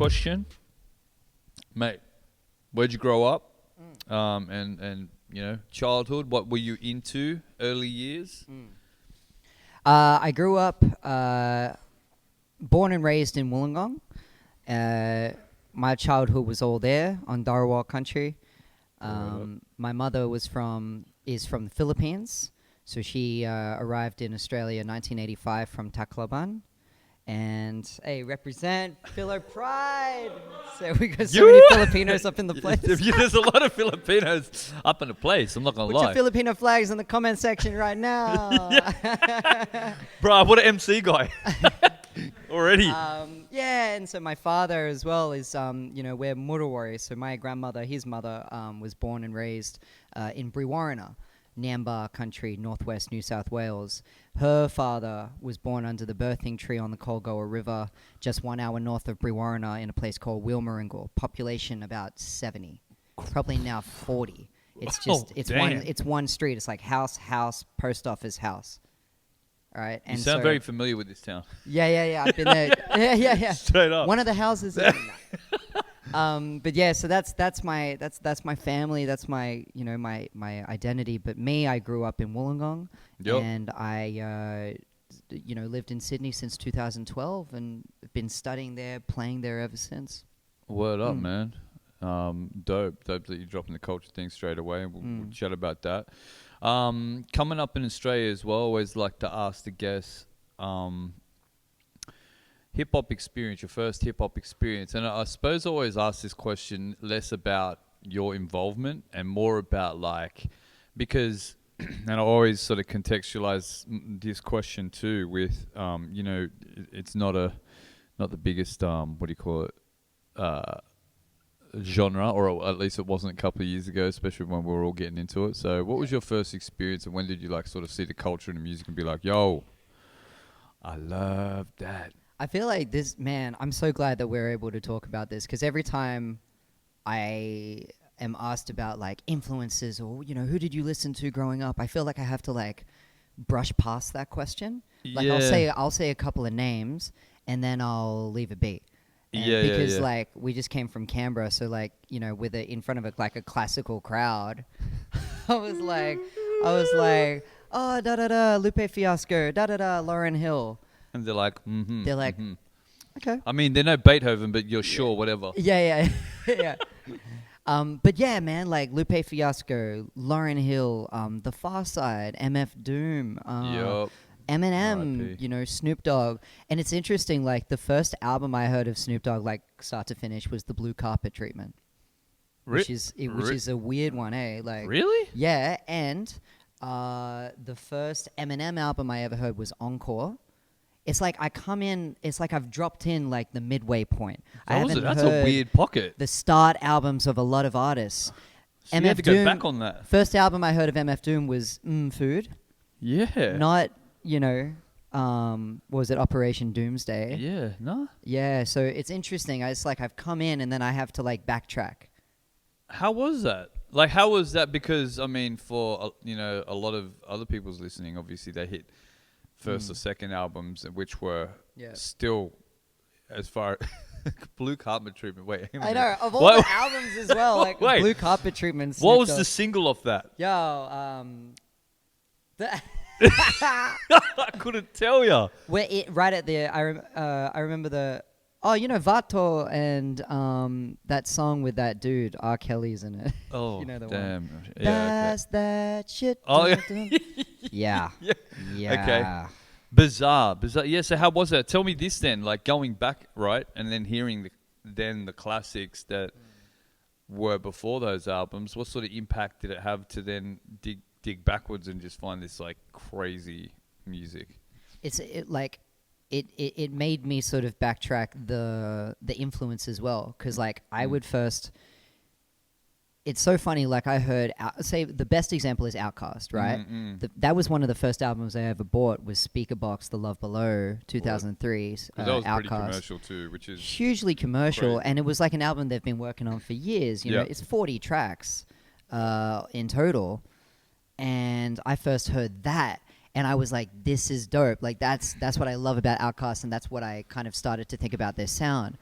question, mate. Where'd you grow up? And you know, childhood. What were you into early years? I grew up, born and raised in Wollongong. My childhood was all there on Darawal country. My mother is from the Philippines, so she arrived in Australia in 1985 from Tacloban. And hey, represent Philo Pride. So we got so many Filipinos up in the place. There's a lot of Filipinos up in the place. I'm not gonna Put lie. your Filipino flags in the comment section right now. Bro, what an MC guy already. Yeah, and so my father as well is, we're Murawari. So my grandmother, his mother, was born and raised in Brewarrina, Nambar country, northwest New South Wales. Her father was born under the birthing tree on the Colgoa River, just 1 hour north of Brewarrina in a place called Wilmaringal. Population about 70, probably now 40. It's just it's one street. It's like house, post office, house. All right. And you sound very familiar with this town. Yeah. I've been there. Yeah. Straight up. One of the houses. But yeah, so that's my family. That's my my identity. But me, I grew up in Wollongong, and I lived in Sydney since 2012, and been studying there, playing there ever since. Word up, man. Dope that you're dropping the culture thing straight away. We'll chat about that. Coming up in Australia as well, always like to ask the guests, hip-hop experience, your first hip-hop experience. And I suppose I always ask this question less about your involvement and more about because, and I always sort of contextualize this question too with, it's not the biggest, genre, or at least it wasn't a couple of years ago, especially when we were all getting into it. So what was your first experience, and when did you sort of see the culture and the music and be like, yo, I love that? I feel like I'm so glad that we're able to talk about this, because every time I am asked about influences or, who did you listen to growing up, I feel like I have to brush past that question. I'll say a couple of names and then I'll leave it be. Because we just came from Canberra, so with it in front of a classical crowd, I was like, oh, da da da, Lupe Fiasco, da da da, Lauryn Hill. And they're like, okay. I mean, they're no Beethoven, but you're sure, whatever. Yeah. But yeah, man, Lupe Fiasco, Lauryn Hill, The Far Side, MF Doom, Eminem, Snoop Dogg. And it's interesting, the first album I heard of Snoop Dogg, start to finish, was the Blue Carpet Treatment, which is a weird one, eh? Really? Yeah, and the first Eminem album I ever heard was Encore. It's I come in, it's I've dropped in the midway point. That's a weird pocket. The start albums of a lot of artists. So you had to go back on that. First album I heard of MF Doom was Food. Yeah. Not, was it Operation Doomsday? Yeah, no. Yeah, so it's interesting. It's I've come in and then I have to backtrack. How was that? How was that? Because, I mean, for, a lot of other people's listening, obviously they hit first or second albums, which were still as far Blue Carpet Treatment. Wait, I know, of all the albums as well, wait. Blue Carpet Treatment. What was the single of that? Yo, I couldn't tell you. Right at the, I remember the, Vato and that song with that dude, R. Kelly's in it. Oh, the damn. One. That's that shit. Oh, yeah. Yeah. Okay. Bizarre. Yeah, so how was that? Tell me this then, going back, right, and then hearing the classics that were before those albums, what sort of impact did it have to then dig backwards and just find this crazy music? It made me sort of backtrack the influence as well, because I would first. It's so funny. I heard, say the best example is Outkast, right? That was one of the first albums I ever bought. Was Speakerbox, The Love Below, 2003. That was Outkast. Pretty commercial too, which is hugely commercial, crazy. And it was an album they've been working on for years. It's 40 tracks in total, and I first heard that. And I was like, this is dope. That's what I love about Outkast, and that's what I kind of started to think about their sound.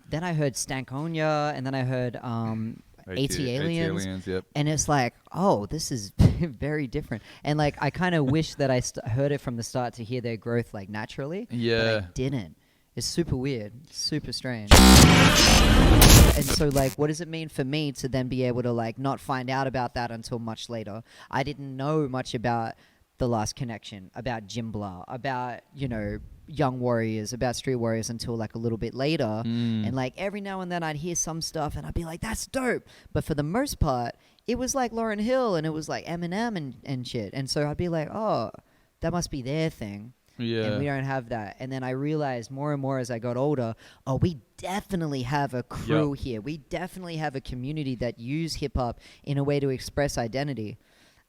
then I heard Stankonia, and then I heard AT Aliens. Yep. And it's like, oh, this is very different. And like, I kind of wish that I heard it from the start to hear their growth like naturally. Yeah. But I didn't. It's super weird, super strange. And so like, what does it mean for me to then be able to like not find out about that until much later? I didn't know much about The Last Connection, about Jimbla, about, you know, Young Warriors, about Street Warriors until like a little bit later. And like every now and then I'd hear some stuff and I'd be like, that's dope. But for the most part, it was like Lauryn Hill and it was like Eminem and shit. And so I'd be like, oh, that must be their thing. Yeah. And we don't have that. And then I realized more and more as I got older, oh, we definitely have a crew here. We definitely have a community that use hip hop in a way to express identity.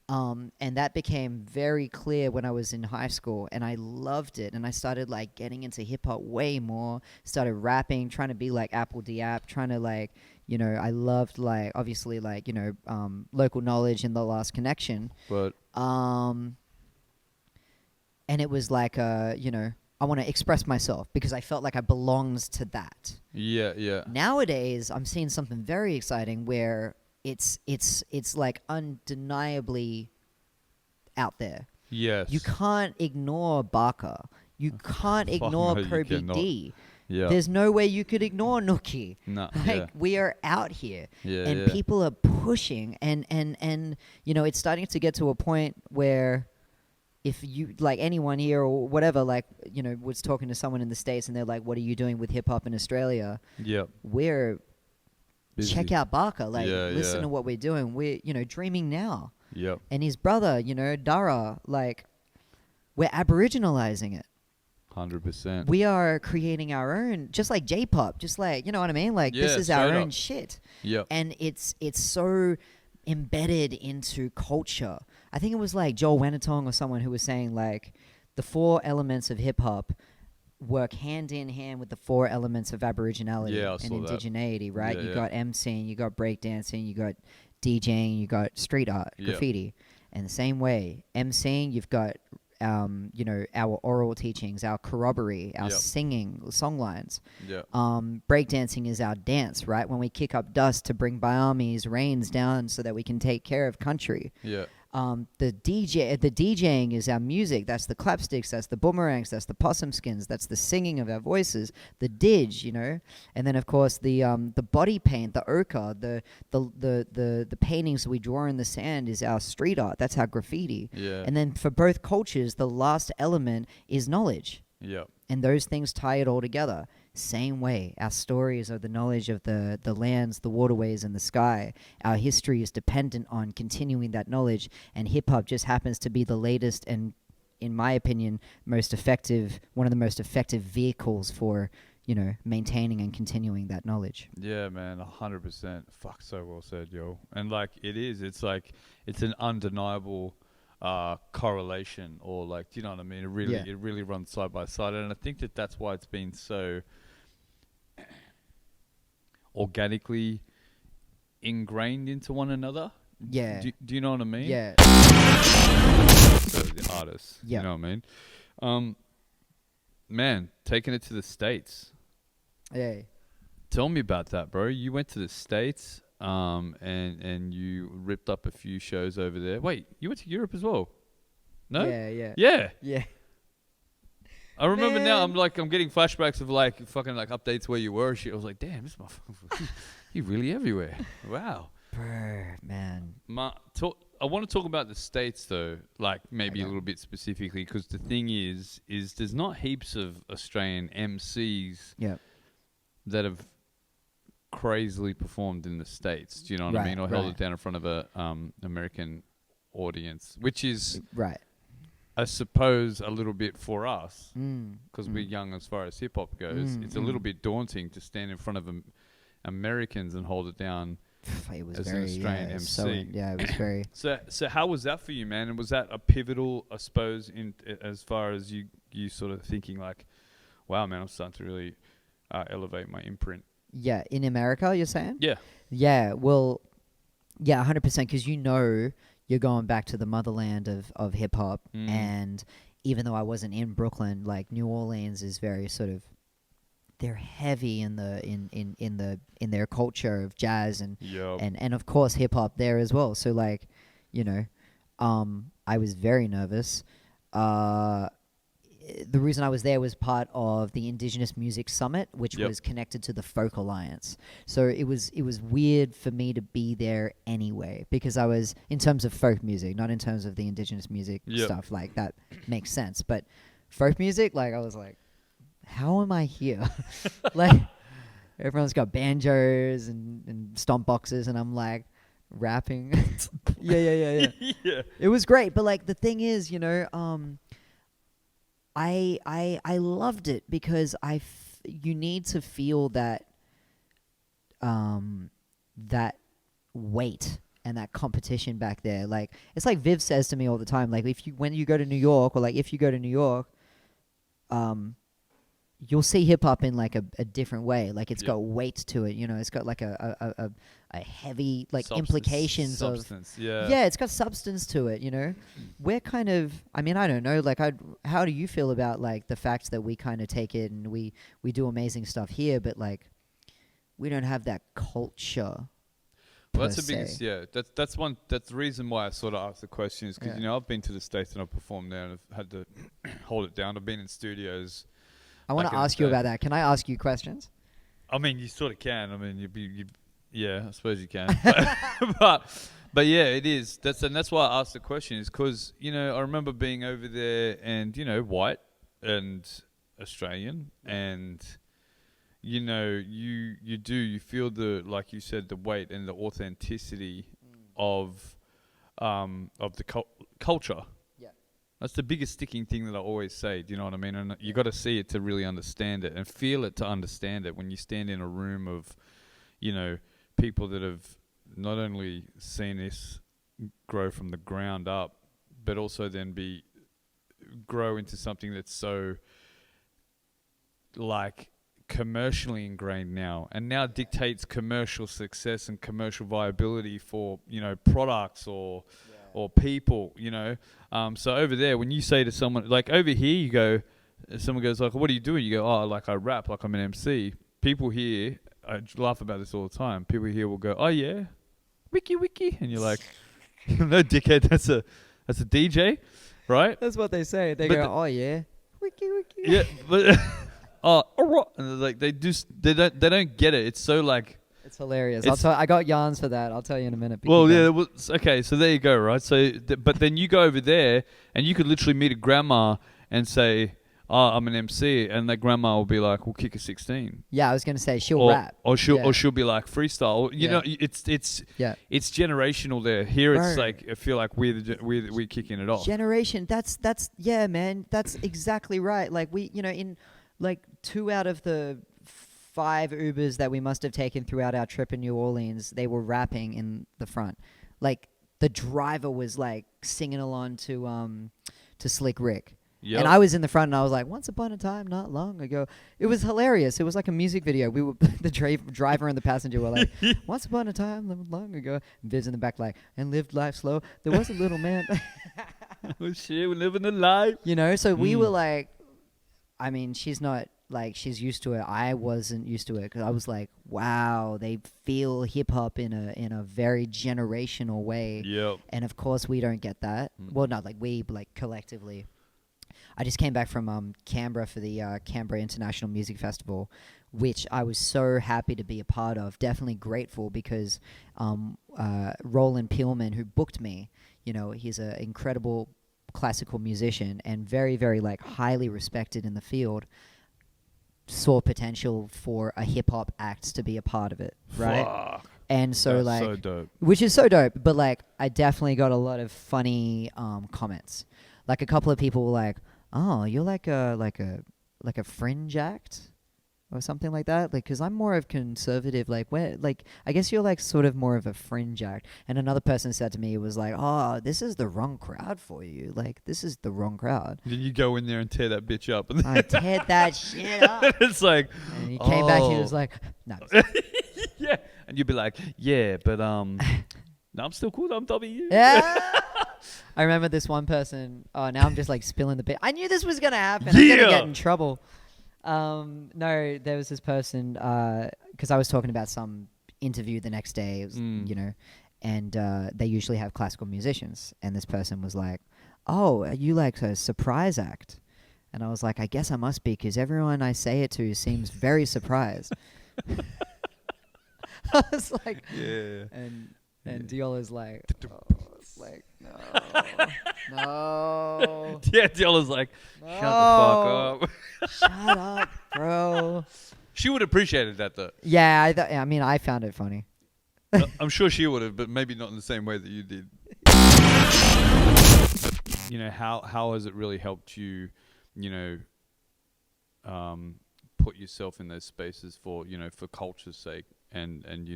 And that became very clear when I was in high school, and I loved it. And I started like getting into hip hop way more, started rapping, trying to be like Apple Diap, trying to like, you know, I loved like, obviously like, you know, Local Knowledge and The Last Connection. But and it was like, you know, I want to express myself because I felt like I belonged to that. yeah, yeah. Nowadays, I'm seeing something very exciting where it's like undeniably out there. Yes. You can't ignore Barker. You can't ignore no, you Kobe cannot. D. Yeah. There's no way you could ignore Nookie. No, Like yeah. we are out here, Yeah, and yeah. people are pushing, and you know, it's starting to get to a point where if you like anyone here or whatever, like, you know, was talking to someone in the States and they're like, what are you doing with hip hop in Australia? Yep. We're Busy. check out Barker, like Yeah, listen yeah. to what we're doing. We're, you know, dreaming now. Yep. And his brother, you know, Dara, like we're aboriginalizing it. 100%. We are creating our own, just like J-pop, just like, you know what I mean? Like this Yeah, is our straight own up. shit. Yep. And it's so embedded into culture. I think it was like Joel Wenatong or someone who was saying like the 4 elements of hip hop work hand in hand with the 4 elements of aboriginality Yeah, I and saw that. indigeneity, right? Yeah, You yeah. got MCing, you got breakdancing, you got DJing, you got street art, Yeah. graffiti. And the same way, MCing, you've got you know, our oral teachings, our corroboree, our Yep. singing, song lines. Yep. Breakdancing is our dance, right? When we kick up dust to bring Biome's rains down so that we can take care of country. Yeah. The DJing is our music. That's the clapsticks. That's the boomerangs. That's the possum skins. That's the singing of our voices. The didge, you know, and then of course the body paint, the ochre, the paintings we draw in the sand is our street art. That's our graffiti. Yeah. And then for both cultures, the last element is knowledge, Yep. and those things tie it all together. Same way, our stories are the knowledge of the lands, the waterways, and the sky. Our history is dependent on continuing that knowledge, and hip-hop just happens to be the latest and, in my opinion, one of the most effective vehicles for, you know, maintaining and continuing that knowledge. Yeah, man, 100%. Fuck, so well said, yo. And like, it's like, it's an undeniable correlation, or like, do you know what I mean? It really runs side by side, and I think that's why it's been so organically ingrained into one another. Yeah. Do you know what I mean? Yeah. So the artists. Yeah. You know what I mean? Man, taking it to the States. Yeah. Tell me about that, bro. You went to the States, and you ripped up a few shows over there. Wait, you went to Europe as well? No? Yeah. Yeah. I remember now. I'm getting flashbacks of like fucking like updates where you were and shit. I was like, damn, this motherfucker, he really everywhere. Wow. Brr, man. I want to talk about the States though, like maybe Okay. a little bit specifically, because the thing is there's not heaps of Australian MCs Yeah. that have crazily performed in the States. Do you know what I Right, mean? Or held right. it down in front of a American audience, which is, Right. I suppose, a little bit for us, Mm. because we're young as far as hip hop goes. It's a little bit daunting to stand in front of Americans and hold it down. It was as an very Australian yeah, MC. it was very. So how was that for you, man? And was that a pivotal, I suppose, in as far as you sort of thinking like, wow, man, I'm starting to really elevate my imprint? Yeah, in America, you're saying? Yeah. Yeah, well, yeah, 100%, because you know you're going back to the motherland of hip hop, and even though I wasn't in Brooklyn, like New Orleans is very sort of they're heavy in their culture of jazz and Yep. and of course hip hop there as well. So like, you know, I was very nervous. The reason I was there was part of the Indigenous Music Summit, which Yep. was connected to the Folk Alliance. So it was weird for me to be there anyway, because I was in terms of folk music, not in terms of the Indigenous music Yep. stuff. Like that makes sense, but folk music, like I was like, how am I here? Like everyone's got banjos and stomp boxes, and I'm like rapping. yeah. Yeah. It was great, but like the thing is, you know, I loved it because you need to feel that that weight and that competition back there. Like it's like Viv says to me all the time, like when you go to New York, or like if you go to New York, you'll see hip hop in like a different way. Like it's got weight to it, you know. It's got like a heavy like implications substance, of yeah. It's got substance to it, you know. We're kind of, I mean, I don't know, like how do you feel about like the fact that we kind of take it and we do amazing stuff here, but like we don't have that culture? Well, that's the biggest, that's the reason why I sort of asked the question is because, you know, I've been to the States and I've performed there and I've had to hold it down. I've been in studios. I want to ask you about that. Can I ask you questions? I mean, you sort of can. I mean, yeah, I suppose you can. But yeah, it is. That's why I asked the question is because, you know, I remember being over there and, you know, white and Australian and, you know, you feel like you said, the weight and the authenticity of the culture. That's the biggest sticking thing that I always say. Do you know what I mean? And you got to see it to really understand it and feel it to understand it. When you stand in a room of, you know, people that have not only seen this grow from the ground up, but also then grow into something that's so like commercially ingrained now, and now dictates commercial success and commercial viability for, you know, products or people, you know. So over there, when you say to someone, like over here, you go, someone goes like, what are you doing? You go, oh, like I rap, like I'm an MC. People here, I laugh about this all the time. People here will go, oh yeah, wiki. And you're like, no dickhead, that's a DJ, right? That's what they say. They go, oh yeah, wiki. Yeah, but and like they don't get it. It's so like, it's hilarious. I got yarns for that. I'll tell you in a minute. Well, yeah. Well, okay, so there you go, right? So, but then you go over there, and you could literally meet a grandma and say, "Oh, I'm an MC," and that grandma will be like, "We'll kick a 16." Yeah, I was gonna say she'll rap, or she'll be like freestyle. You know, it's generational there. Here, it's like I feel like we're kicking it off. Generation. That's yeah, man. That's exactly right. Like we, you know, in like 2 out of the 5 Ubers that we must have taken throughout our trip in New Orleans, they were rapping in the front. Like the driver was like singing along to Slick Rick. Yep. And I was in the front and I was like, once upon a time, not long ago. It was hilarious. It was like a music video. We were the driver and the passenger were like, once upon a time, long ago. And Viv's in the back like, and lived life slow. There was a little man. Oh shit, we're living the life. You know, so we were like, I mean, she's not like, she's used to it. I wasn't used to it because I was like, wow, they feel hip hop in a very generational way. Yep. And of course we don't get that. Well, not like we, but like collectively. I just came back from Canberra for the Canberra International Music Festival, which I was so happy to be a part of. Definitely grateful because Roland Peelman, who booked me, you know, he's an incredible classical musician and very, very like highly respected in the field, saw potential for a hip hop act to be a part of it, right? Fuck. And so That's like, so dope. Which is so dope, but like I definitely got a lot of funny comments. Like a couple of people were like, "Oh, you're like a fringe act." Or something like that, like, because I'm more of conservative, like, where, like, I guess you're, like, sort of more of a fringe act. And another person said to me, it was like, oh, this is the wrong crowd for you. Like, this is the wrong crowd. Then you go in there and tear that bitch up. I teared that shit up. It's like, and he came back, he was like, no. Yeah. And you'd be like, yeah, but, no, I'm still cool, I'm Dobby. Yeah. I remember this one person, now I'm just, like, spilling the bit. I knew this was going to happen. I'm going to get in trouble. No, there was this person, because I was talking about some interview the next day, it was, and they usually have classical musicians. And this person was like, "Oh, are you like a surprise act?" And I was like, "I guess I must be, because everyone I say it to seems very surprised." I was like, Yeah. and Diola's like, no, no, Yeah, Diola's like, shut the no. fuck up. Shut up, bro. She would have appreciated that though. Yeah, I mean, I found it funny. I'm sure she would have, but maybe not in the same way that you did. How has it really helped you, put yourself in those spaces for culture's sake and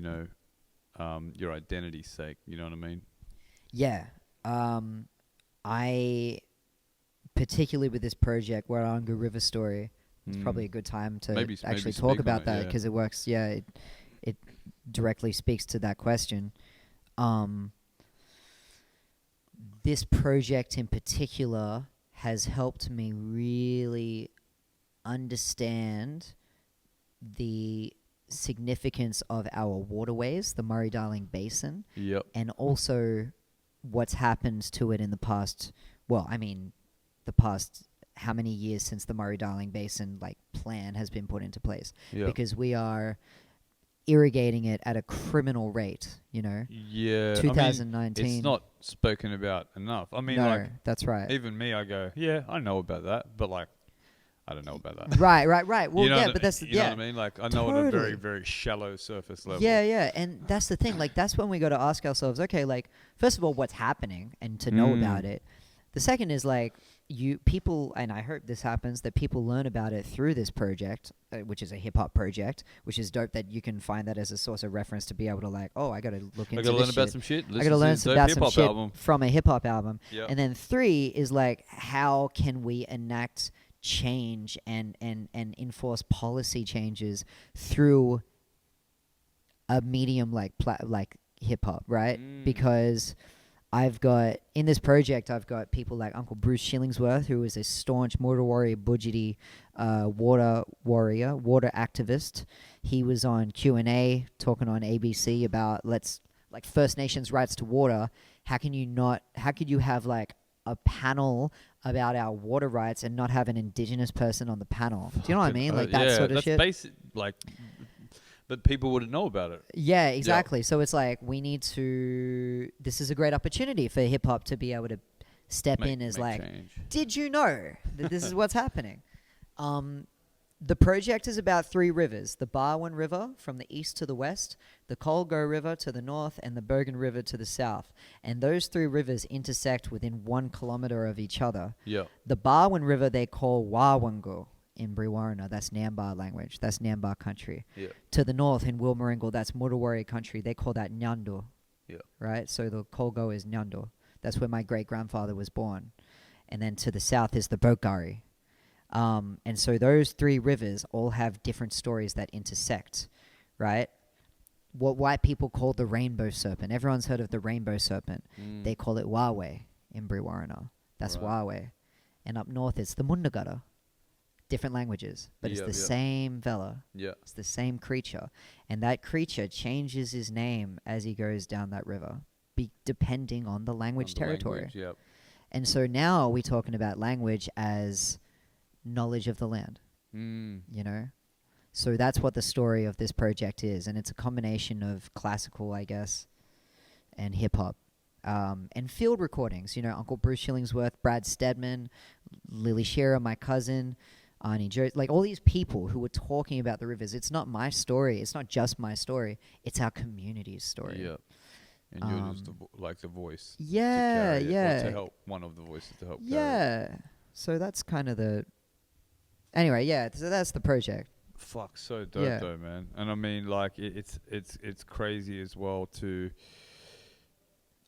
your identity's sake? You know what I mean? Yeah. I particularly with this project, Waranga River Story, it's probably a good time to actually talk about that, because it works. Yeah, it directly speaks to that question. This project in particular has helped me really understand the significance of our waterways, the Murray-Darling Basin, Yep. and also what's happened to it in the past. Well, I mean, the past how many years since the Murray-Darling Basin plan has been put into place? Yep. Because we are irrigating it at a criminal rate. Yeah. 2019. It's not spoken about enough. I mean, no, that's right. even me, I go, yeah, I know about that, but I don't know about that. Right. Well, you know yeah, but that's you know what I mean. I know on a very, very shallow surface level. Yeah, and that's the thing. That's when we got to ask ourselves, okay, first of all, what's happening, and to know about it. The second is people, and I hope this happens, that people learn about it through this project, which is a hip hop project, which is dope that you can find that as a source of reference to be able to I got to look into. I got to learn about some shit. I got to learn about some shit album. from a hip hop album. Yep. And then 3 is how can we enact change and enforce policy changes through a medium like hip hop, right? Because in this project, I've got people like Uncle Bruce Shillingsworth, who is a staunch Murder Warrior Budjiti water warrior, water activist. He was on Q&A talking on ABC about First Nations rights to water. How could you have a panel about our water rights and not have an indigenous person on the panel? Do you know what I mean? That sort of shit. Basic, but people wouldn't know about it. Yeah, exactly. Yep. So it's this is a great opportunity for hip hop to be able to step in as change. Did you know that this is what's happening? The project is about 3 rivers: the Barwon River from the east to the west, the Colgo River to the north, and the Bergen River to the south. And those 3 rivers intersect within 1 kilometer of each other. Yeah. The Barwon River they call Wawango in Brewarrina. That's Nambar language. That's Nambar country. Yeah. To the north in Wilmaringal, that's Mudawari country. They call that Nyando. Yeah. Right? So the Colgo is Nyando. That's where my great-grandfather was born. And then to the south is the Bokari. And so those 3 rivers all have different stories that intersect, right? What white people call the rainbow serpent. Everyone's heard of the rainbow serpent. They call it Wawe in Brewarrina. That's Wawe. And up north it's the Mundagara. Different languages, but it's the same fella. Yeah. It's the same creature. And that creature changes his name as he goes down that river, depending on the language territory. Yep. And so now we're talking about language as knowledge of the land. So that's what the story of this project is. And it's a combination of classical, I guess, and hip-hop. And field recordings. Uncle Bruce Shillingsworth, Brad Stedman, Lily Shearer, my cousin, Arnie Joe, all these people who were talking about the rivers. It's not my story. It's not just my story. It's our community's story. Yeah. And you're just the voice. Yeah, to help, one of the voices to help. Yeah. So that's kind of the... Anyway, yeah, so that's the project. Fuck, so dope though, man. And I mean, it's crazy as well to...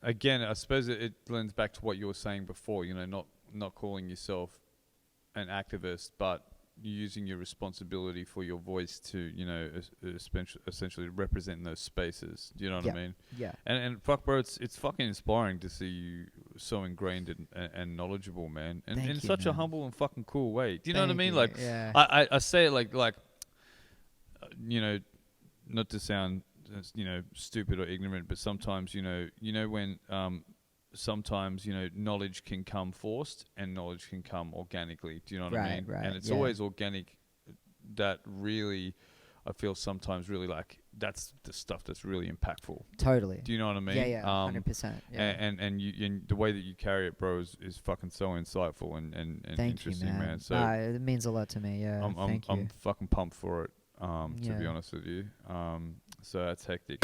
Again, I suppose it lends back to what you were saying before, not calling yourself an activist, but using your responsibility for your voice to, essentially represent those spaces. Do you know what I mean? Yeah. And fuck, bro, it's fucking inspiring to see you so ingrained and knowledgeable, man, and Thank in you, such a man. humble and fucking cool way. Do you know what I Thank mean? you, Like, yeah. I say it like you know, not to sound stupid or ignorant, but sometimes when sometimes knowledge can come forced and knowledge can come organically. Do you know what I mean? Right, And it's yeah. always organic. That really, I feel sometimes really like that's the stuff that's really impactful. Totally. Do you know what I mean? Yeah, 100%. Yeah. And the way that you carry it, bro, is fucking so insightful and Thank you, interesting, man. So nah, it means a lot to me. Yeah. Thank you. I'm fucking pumped for it. To be Yeah. honest with you. So that's hectic.